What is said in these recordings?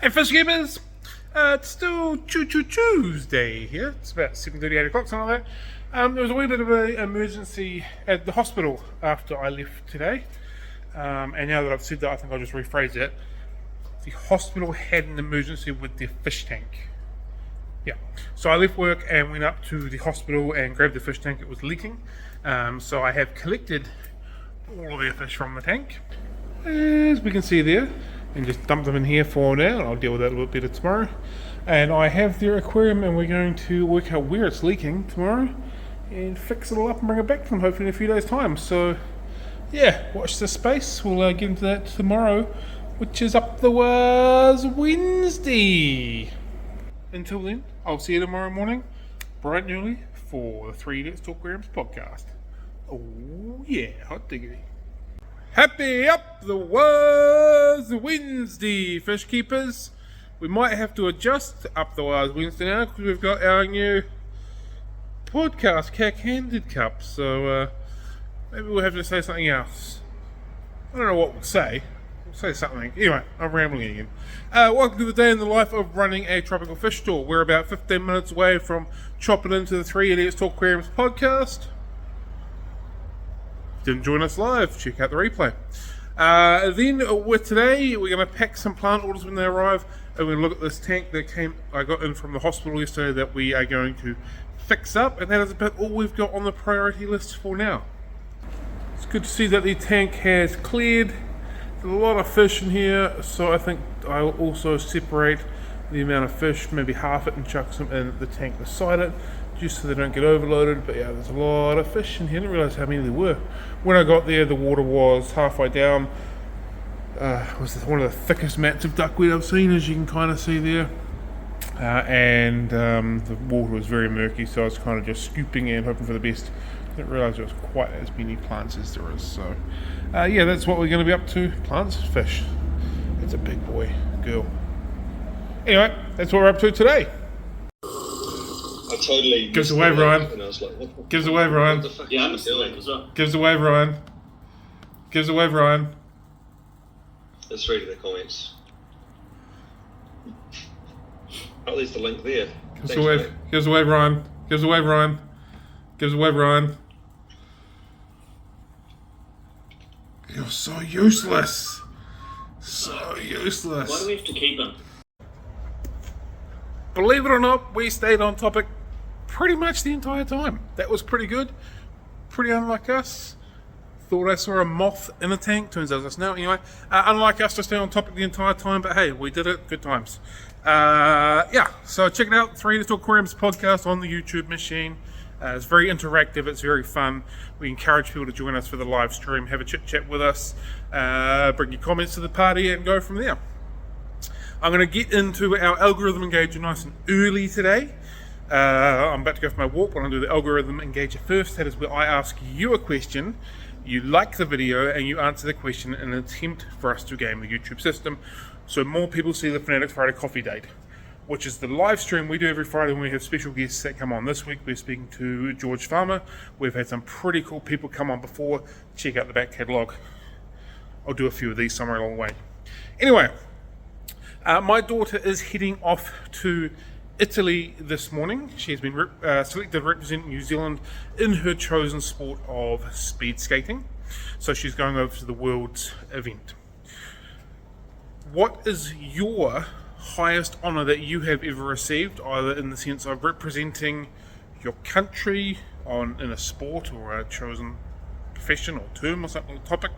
Hey fish keepers, it's still Tuesday here. It's about 7:30, 8 o'clock, something like that. There was a wee bit of an emergency at the hospital after I left today. And now that I've said that, I think I'll just rephrase it. The hospital had an emergency with their fish tank. Yeah, so I left work and went up to the hospital and grabbed the fish tank. It was leaking. So I have collected all of their fish from the tank, as we can see there, and just dump them in here for now, and I'll deal with that a little bit better tomorrow. And I have their aquarium, and we're going to work out where it's leaking tomorrow and fix it all up and bring it back to them hopefully in a few days time. So yeah, watch this space. We'll get into that tomorrow, which is up the was Wednesday. Until then, I'll see you tomorrow morning bright and early for the 3 Let's Talk Aquariums podcast. Oh yeah, hot diggity. Happy up the was Wednesday, fish keepers. We might have to adjust up the was Wednesday now because we've got our new podcast cack-handed cup. So maybe we'll have to say something else. I don't know what we'll say. We'll say something. Anyway, I'm rambling again. Welcome to the day in the life of running a tropical fish store. We're about 15 minutes away from chopping into the 3 Let's Talk Aquariums podcast. Didn't join us live, check out the replay. Then with today, we're going to pack some plant orders when they arrive, and we're going to look at this tank that I got in from the hospital yesterday that we are going to fix up, and that is about all we've got on the priority list for now. It's good to see that the tank has cleared. There's a lot of fish in here, so I think I'll also separate the amount of fish, maybe half it, and chuck some in the tank beside it, just so they don't get overloaded. But yeah, there's a lot of fish in here. I didn't realise how many there were. When I got there, the water was halfway down. It was one of the thickest mats of duckweed I've seen, as you can kind of see there. And the water was very murky, so I was kind of just scooping and hoping for the best. Didn't realise there was quite as many plants as there is. So yeah, that's what we're going to be up to. Plants, fish. It's a big boy, girl. Anyway, that's what we're up to today. I totally gives away, Ryan. And I was like, what gives away, Ryan. What the fuck Yeah, are I'm you still doing? as well. Gives away, Ryan. Gives away, Ryan. Let's read the comments. Oh, there's the link there. Gives Thanks, away, mate. gives away, Ryan. Gives away, Ryan. Gives away, Ryan. You're so useless. So useless. Why do we have to keep him? Believe it or not, we stayed on topic pretty much the entire time. That was pretty good. Pretty unlike us. Thought I saw a moth in a tank. Turns out it's no. Anyway, unlike us to stay on topic the entire time, but hey, we did it. Good times. Yeah, so check it out. 3 Little Aquariums podcast on the YouTube machine. It's very interactive. It's very fun. We encourage people to join us for the live stream. Have a chit chat with us. Bring your comments to the party and go from there. I'm going to get into our algorithm engager nice and early today. I'm about to go for my walk, but I'm going to do the algorithm engager first. That is where I ask you a question, you like the video, and you answer the question in an attempt for us to game the YouTube system so more people see the Fanatics Friday Coffee Date, which is the live stream we do every Friday when we have special guests that come on. This week we're speaking to George Farmer. We've had some pretty cool people come on before. Check out the back catalogue. I'll do a few of these somewhere along the way. Anyway, my daughter is heading off to Italy this morning. She has been selected to represent New Zealand in her chosen sport of speed skating. So she's going over to the Worlds event. What is your highest honour that you have ever received, either in the sense of representing your country in a sport or a chosen profession or term or something, topic?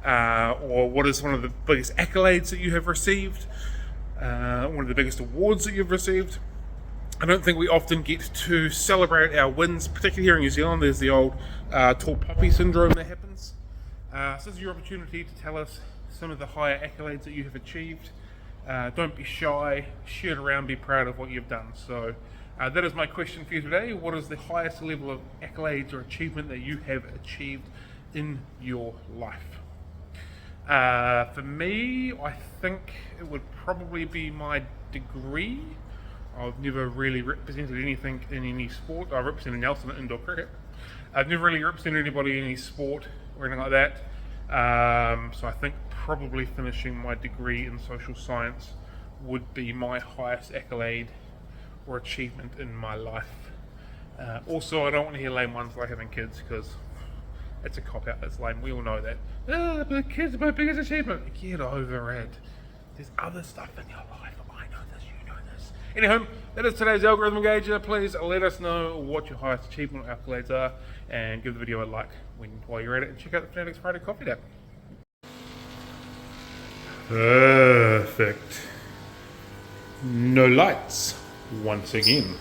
Or what is one of the biggest accolades that you have received, one of the biggest awards that you've received? I don't think we often get to celebrate our wins, particularly here in New Zealand. There's the old tall poppy syndrome that happens. So this is your opportunity to tell us some of the higher accolades that you have achieved. Don't be shy, share it around, be proud of what you've done. So that is my question for you today. What is the highest level of accolades or achievement that you have achieved in your life? For me, I think it would probably be my degree. I've never really represented anything in any sport. I represented Nelson at indoor cricket. I've never really represented anybody in any sport or anything like that. So I think probably finishing my degree in social science would be my highest accolade or achievement in my life. Also, I don't want to hear lame ones like having kids, because it's a cop out. That's lame. We all know that. But kids are my biggest achievement. Get over it. There's other stuff in your life. I know this. You know this. Anyhow, that is today's algorithm engager. Please let us know what your highest achievement or accolades are, and give the video a like while you're at it, and check out the Fanatics Friday Coffee Dap. Perfect. No lights once again.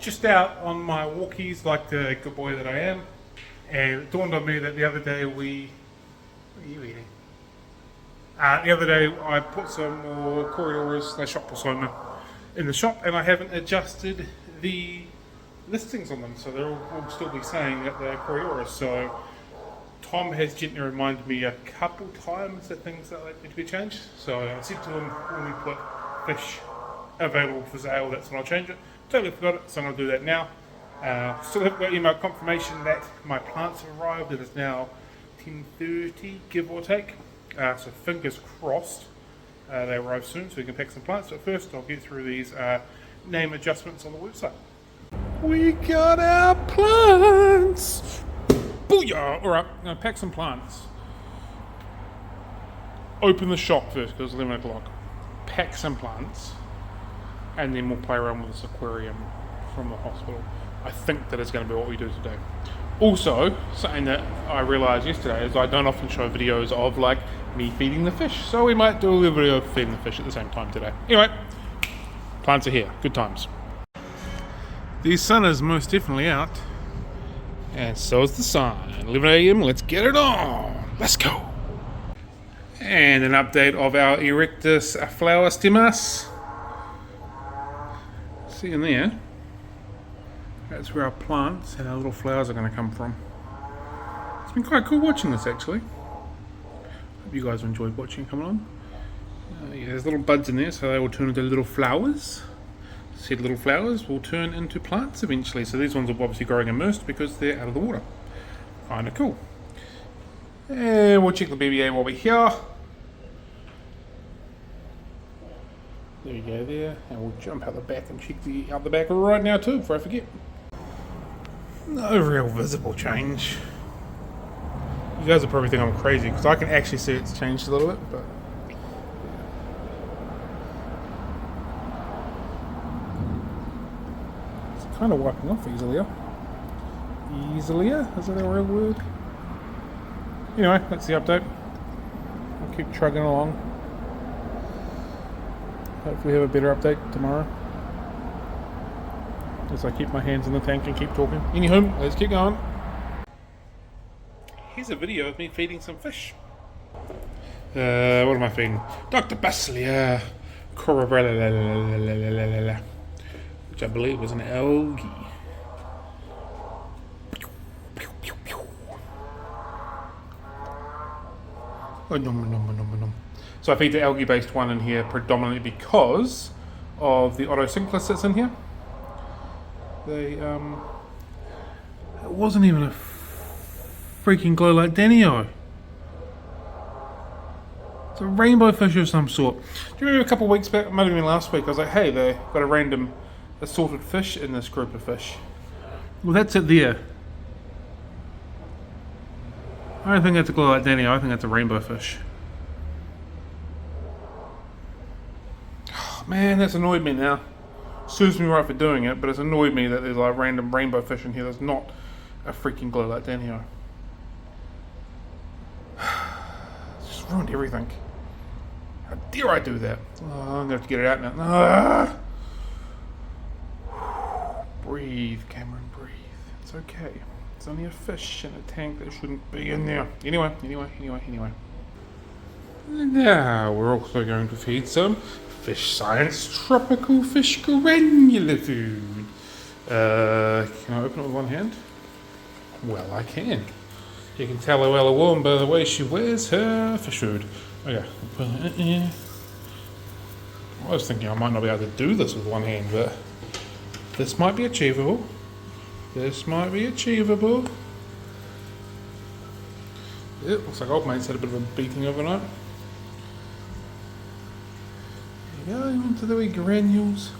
Just out on my walkies like the good boy that I am, and it dawned on me that the other day what are you eating? The other day I put some more corridors / shop assignment in the shop, and I haven't adjusted the listings on them, so they'll all still be saying that they're corridors. So Tom has gently reminded me a couple times that things that need to be changed. So I said to him, when we put fish available for sale, that's when I'll change it. Totally forgot it, so I'm going to do that now. Still haven't got email confirmation that my plants have arrived. It is now 10:30, give or take. So fingers crossed they arrive soon, so we can pack some plants. But first, I'll get through these name adjustments on the website. We got our plants! Booyah! Alright, I'm going to pack some plants. Open the shop first, because it's 11 o'clock. Pack some plants. And then we'll play around with this aquarium from the hospital. I think that is going to be what we do today. Also, something that I realised yesterday is I don't often show videos of like me feeding the fish. So we might do a little video of feeding the fish at the same time today. Anyway, plants are here. Good times. The sun is most definitely out. And so is the sun. 11 AM, let's get it on. Let's go. And an update of our erectus flower stemmas. See in there, that's where our plants and our little flowers are going to come from. It's been quite cool watching this actually. Hope you guys enjoyed watching coming on. Yeah, there's little buds in there, so they will turn into little flowers. Said little flowers will turn into plants eventually. So these ones are obviously growing immersed because they're out of the water. Kinda cool. And we'll check the BBA while we're here. There you go there, and we'll jump out the back and check out the back right now too, before I forget. No real visible change. You guys will probably think I'm crazy, because I can actually see it's changed a little bit, but... it's kind of wiping off easily. Easily? Is that a real word? Anyway, that's the update. I'll keep trugging along. Hopefully have a better update tomorrow. As I keep my hands in the tank and keep talking. Anywho, let's keep going. Here's a video of me feeding some fish. What am I feeding? Dr. Basilia Corabrella, which I believe was an algae. Oh, nom. So I feed the algae-based one in here predominantly because of the autosynclus that's in here. They, it wasn't even a freaking glow like Danio. It's a rainbow fish of some sort. Do you remember a couple of weeks back, it might have been last week, I was like, hey, they got a random assorted fish in this group of fish. Well, that's it there. I don't think that's a glow like Danio, I think that's a rainbow fish. Man, that's annoyed me now. Serves me right for doing it, but it's annoyed me that there's like random rainbow fish in here that's not a freaking glow like Danio. It's just ruined everything. How dare I do that? Oh, I'm gonna have to get it out now. Breathe, Cameron, breathe. It's okay. It's only a fish in a tank that shouldn't be in there. Anyway. Now we're also going to feed some Fish Science tropical fish granular food. Can I open it with one hand? Well, I can. You can tell Luella warm by the way she wears her fish food. Okay, put it in. I was thinking I might not be able to do this with one hand, but this might be achievable. It looks like old mate's had a bit of a beating overnight. go, onto the wee granules.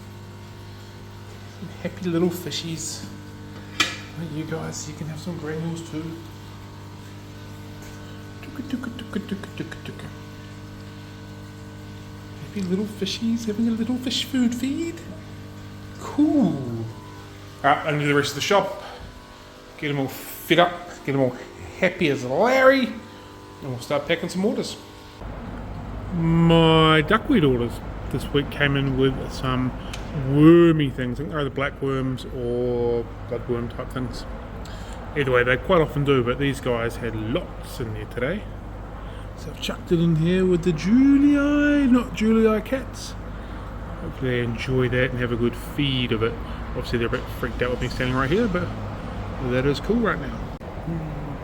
Some happy little fishies. You guys, you can have some granules too. Happy little fishies having a little fish food feed. Cool. Alright, I'll do the rest of the shop. Get them all fit up, get them all happy as Larry, and we'll start packing some orders. My duckweed orders this week came in with some wormy things. I think they're either black worms or bloodworm type things. Either way, they quite often do, but these guys had lots in there today. So I've chucked it in here with the Julii, not Julii cats. Hopefully they enjoy that and have a good feed of it. Obviously they're a bit freaked out with me standing right here, but that is cool right now.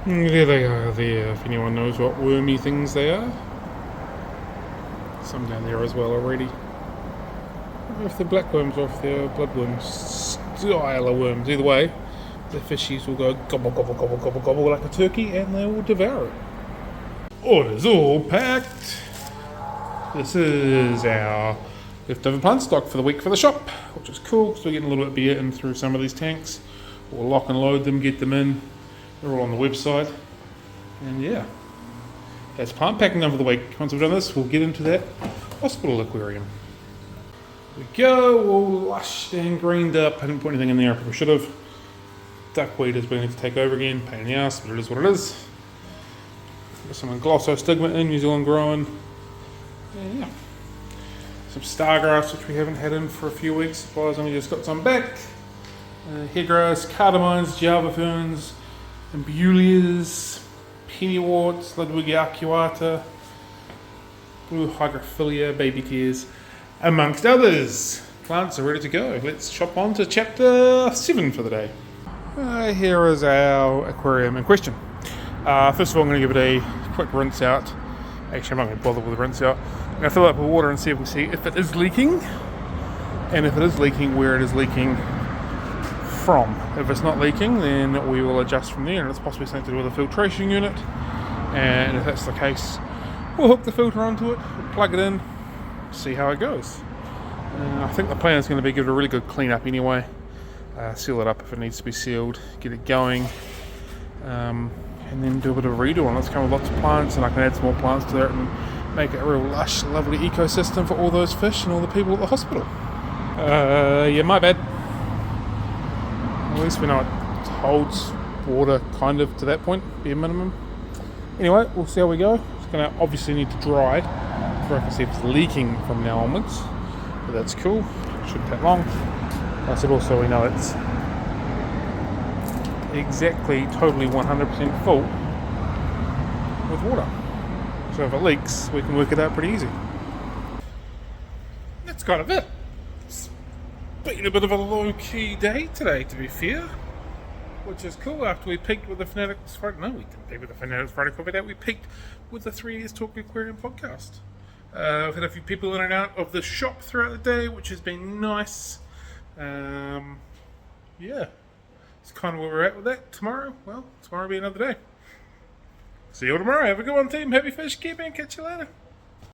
There they are there, if anyone knows what wormy things they are. Some down there as well already. I don't know if they're black worms or if they're bloodworms, style of worms. Either way, the fishies will go gobble gobble gobble gobble gobble like a turkey and they will devour it. Orders all packed. This is our leftover plant stock for the week for the shop, which is cool because we're getting a little bit of beer in through some of these tanks. We'll lock and load them, get them in. They're all on the website. And yeah, that's plant packing done for the week. Once we've done this, we'll get into that hospital aquarium. There we go, all lushed and greened up. I didn't put anything in there, I probably should have. Duckweed is beginning to take over again, pain in the ass, but it is what it is. Got some glossostigma in, New Zealand growing. And yeah. Some stargrass, which we haven't had in for a few weeks. Surprisingly, just got some back. Headgrass, cardamines, java ferns, ambulias, pennyworts, Ludwigia acuata, blue hygrophilia, baby tears, amongst others. Plants are ready to go. Let's chop on to chapter 7 for the day. Here is our aquarium in question. First of all, I'm going to give it a quick rinse out. Actually, I'm not going to bother with the rinse out. I'm going to fill it up with water and see if it is leaking. And if it is leaking, where it is leaking from. If it's not leaking, then we will adjust from there, and it's possibly something to do with a filtration unit. And if that's the case, we'll hook the filter onto it, plug it in, see how it goes. I think the plan is going to be give it a really good clean up anyway. Seal it up if it needs to be sealed, get it going, and then do a bit of a redo on it. It's come with lots of plants, and I can add some more plants to it and make it a real lush, lovely ecosystem for all those fish and all the people at the hospital. Yeah, my bad. At least we know it holds water kind of to that point, be a minimum. Anyway, we'll see how we go. It's going to obviously need to dry before I can see if it's leaking from now onwards. But that's cool, shouldn't take long. I said also we know it's exactly, totally 100% full with water. So if it leaks, we can work it out pretty easy. That's kind of it. Been a bit of a low-key day today, to be fair, which is cool. After we peaked with the Fanatics Friday, no, we didn't peak with the Fanatics Friday Coffee Day. We peaked with the 3 Years Talk Aquarium podcast. I've had a few people in and out of the shop throughout the day, which has been nice. Yeah, it's kind of where we're at with that. Tomorrow, well, tomorrow will be another day. See you all tomorrow. Have a good one, team. Happy fish keeping. Catch you later.